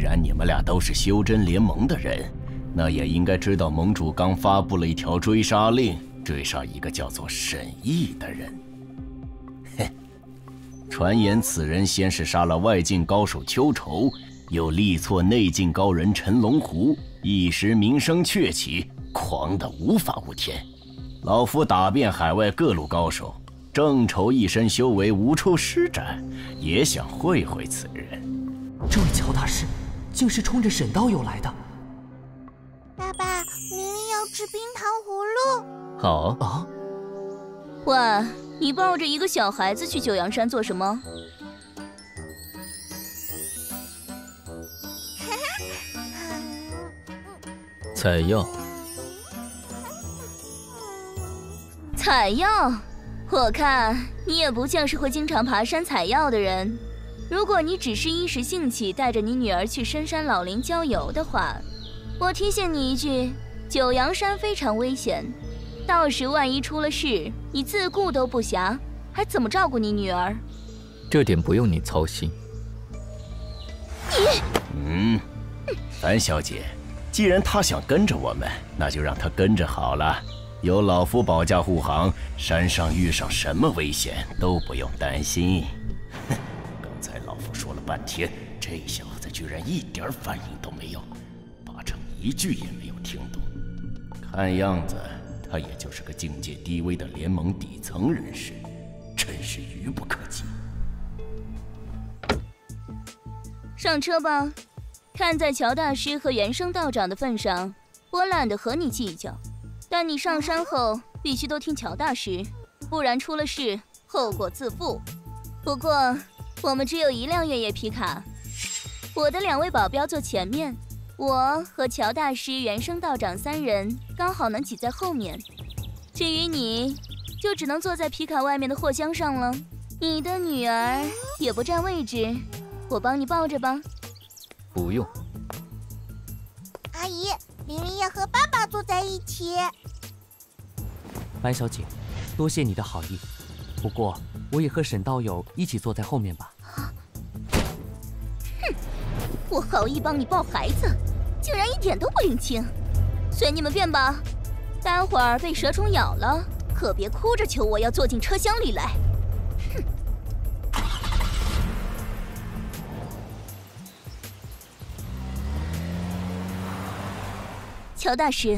然你们俩都是修真联盟的人，那也应该知道盟主刚发布了一条追杀令，追杀一个叫做沈毅的人。哼，传言此人先是杀了外境高手邱愁，又力挫内境高人陈龙狐，一时名声鹊起，狂得无法无天。老夫打遍海外各路高手，正愁一身修为无处施展，也想会会此人。这位乔大师，竟是冲着沈道友来的。爸爸，明明要吃冰糖葫芦。好啊！喂，你抱着一个小孩子去九阳山做什么？采药。采药？我看你也不像是会经常爬山采药的人。如果你只是一时兴起带着你女儿去深山老林郊游的话，我提醒你一句，九阳山非常危险，到时万一出了事，你自顾都不暇，还怎么照顾你女儿？这点不用你操心。樊小姐，既然她想跟着我们，那就让她跟着好了。有老夫保驾护航，山上遇上什么危险都不用担心。哼，刚才老夫说了半天，这小子居然一点反应都没有，八成一句也没有听懂。看样子他也就是个境界低微的联盟底层人士，真是愚不可及。上车吧，看在乔大师和原生道长的份上，我懒得和你计较。但你上山后必须都听乔大师，不然出了事后果自负。不过我们只有一辆越野皮卡，我的2位保镖坐前面，我和乔大师、原生道长3人刚好能挤在后面。至于你，就只能坐在皮卡外面的货箱上了。你的女儿也不占位置，我帮你抱着吧。不用。阿姨，明明要和爸爸坐在一起。樊小姐，多谢你的好意，不过我也和沈道友一起坐在后面吧。哼，我好意帮你抱孩子，竟然一点都不领情，随你们便吧。待会儿被蛇虫咬了，可别哭着求我要坐进车厢里来。哼。乔大师，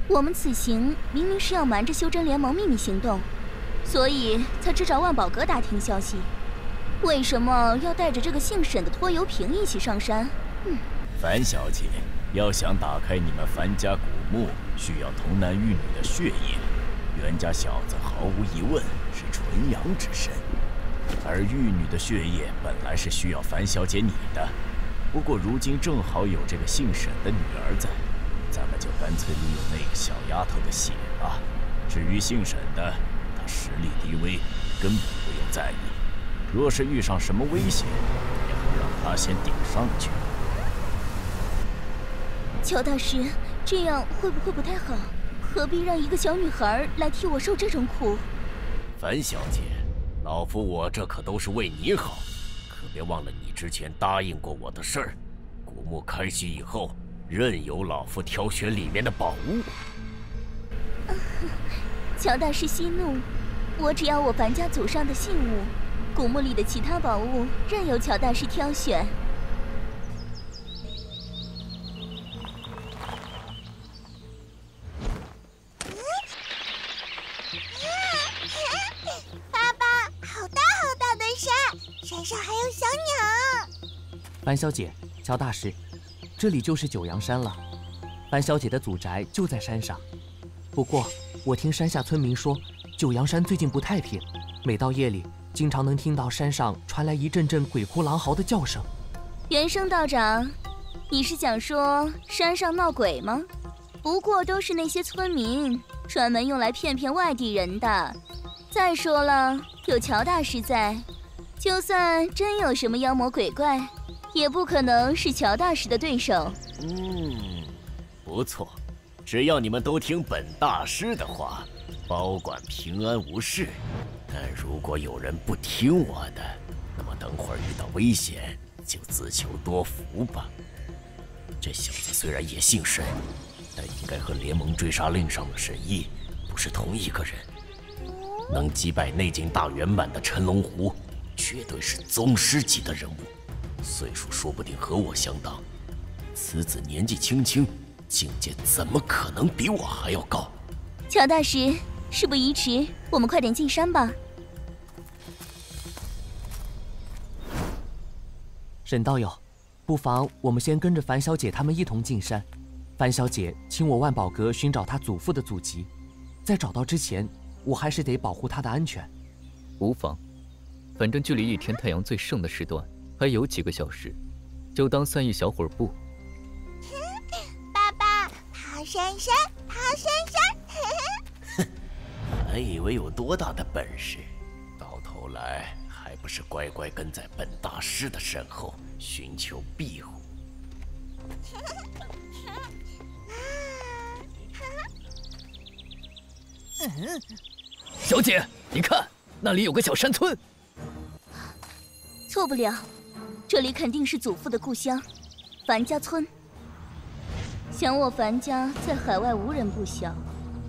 我们此行明明是要瞒着修真联盟秘密行动，所以才只找万宝阁打听消息。为什么要带着这个姓沈的拖油瓶一起上山？樊小姐，要想打开你们樊家古墓，需要童男玉女的血液。袁家小子毫无疑问是纯阳之身，而玉女的血液本来是需要樊小姐你的，不过如今正好有这个姓沈的女儿在。咱们就干脆利用那个小丫头的血吧。至于姓沈的，她实力低微，根本不用在意。若是遇上什么危险，也好让她先顶上去。乔大师，这样会不会不太好？何必让一个小女孩来替我受这种苦？樊小姐，老夫我这可都是为你好，可别忘了你之前答应过我的事儿。古墓开启以后，任由老夫挑选里面的宝物。乔大师息怒，我只要我樊家祖上的信物，古墓里的其他宝物任由乔大师挑选。爸爸，好大好大的山，山上还有小鸟。樊小姐，乔大师，这里就是九阳山了。樊小姐的祖宅就在山上。不过，我听山下村民说，九阳山最近不太平，每到夜里，经常能听到山上传来一阵阵鬼哭狼嚎的叫声。原生道长，你是想说山上闹鬼吗？不过都是那些村民专门用来骗骗外地人的。再说了，有乔大师在，就算真有什么妖魔鬼怪，也不可能是乔大师的对手。不错，只要你们都听本大师的话，保管平安无事。但如果有人不听我的，那么等会儿遇到危险，就自求多福吧。这小子虽然也姓沈，但应该和联盟追杀令上的沈毅不是同一个人。能击败内境大圆满的陈龙狐，绝对是宗师级的人物，岁数说不定和我相当。此子年纪轻轻，境界怎么可能比我还要高？乔大师，事不宜迟，我们快点进山吧。沈道友，不妨我们先跟着樊小姐他们一同进山。樊小姐请我万宝阁寻找她祖父的祖籍，在找到之前，我还是得保护她的安全。无妨，反正距离一天太阳最盛的时段还有几个小时，就当散一小会儿步。爸爸，爬山山，爬山山。还以为有多大的本事，到头来还不是乖乖跟在本大师的身后寻求庇护。小姐，你看，那里有个小山村。错不了，这里肯定是祖父的故乡，樊家村。想我樊家在海外无人不晓，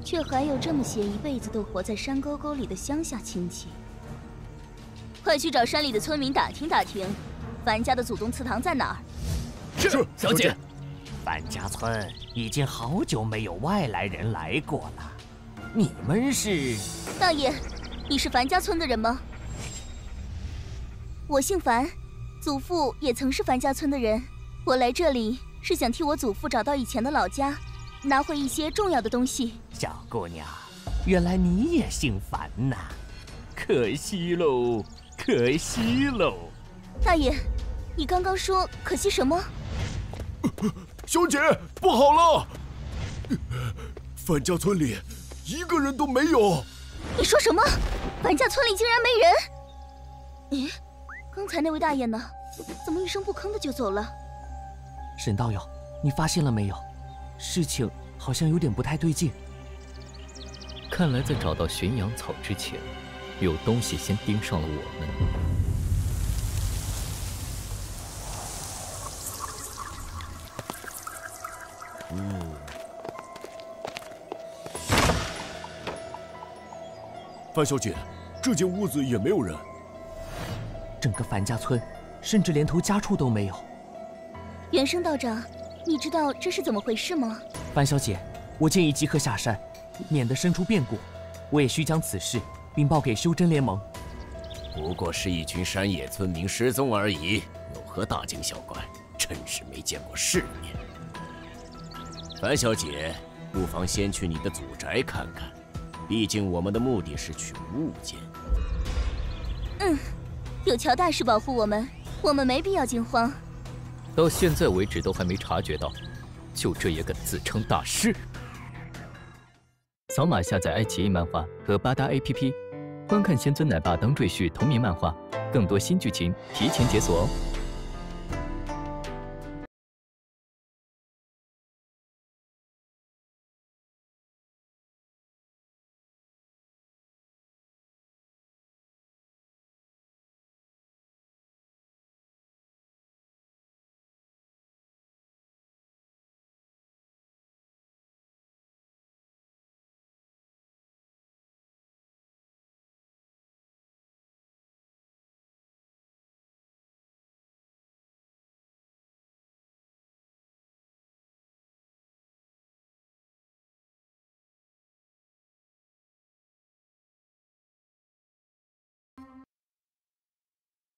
却还有这么些一辈子都活在山沟沟里的乡下亲戚。快去找山里的村民打听打听，樊家的祖宗祠堂在哪儿？是，小姐。樊家村已经好久没有外来人来过了。你们是？大爷，你是樊家村的人吗？我姓樊，祖父也曾是樊家村的人。我来这里是想替我祖父找到以前的老家，拿回一些重要的东西。小姑娘，原来你也姓樊呐，可惜喽，可惜喽。大爷，你刚刚说可惜什么？小姐，不好了！樊家村里一个人都没有。你说什么？樊家村里竟然没人？咦，刚才那位大爷呢？怎么一声不吭的就走了？沈道友，你发现了没有？事情好像有点不太对劲。看来在找到玄阳草之前，有东西先盯上了我们。樊小姐，这间屋子也没有人。整个樊家村，甚至连头家畜都没有。原生道长，你知道这是怎么回事吗？樊小姐，我建议即刻下山，免得生出变故。我也需将此事禀报给修真联盟。不过是一群山野村民失踪而已，有何大惊小怪？真是没见过世面。樊小姐，不妨先去你的祖宅看看，毕竟我们的目的是取物件。有乔大师保护我们没必要惊慌。到现在为止都还没察觉到，就这也敢自称大师？扫码下载爱奇艺漫画和八达 APP， 观看仙尊奶爸当赘婿同名漫画，更多新剧情提前解锁哦。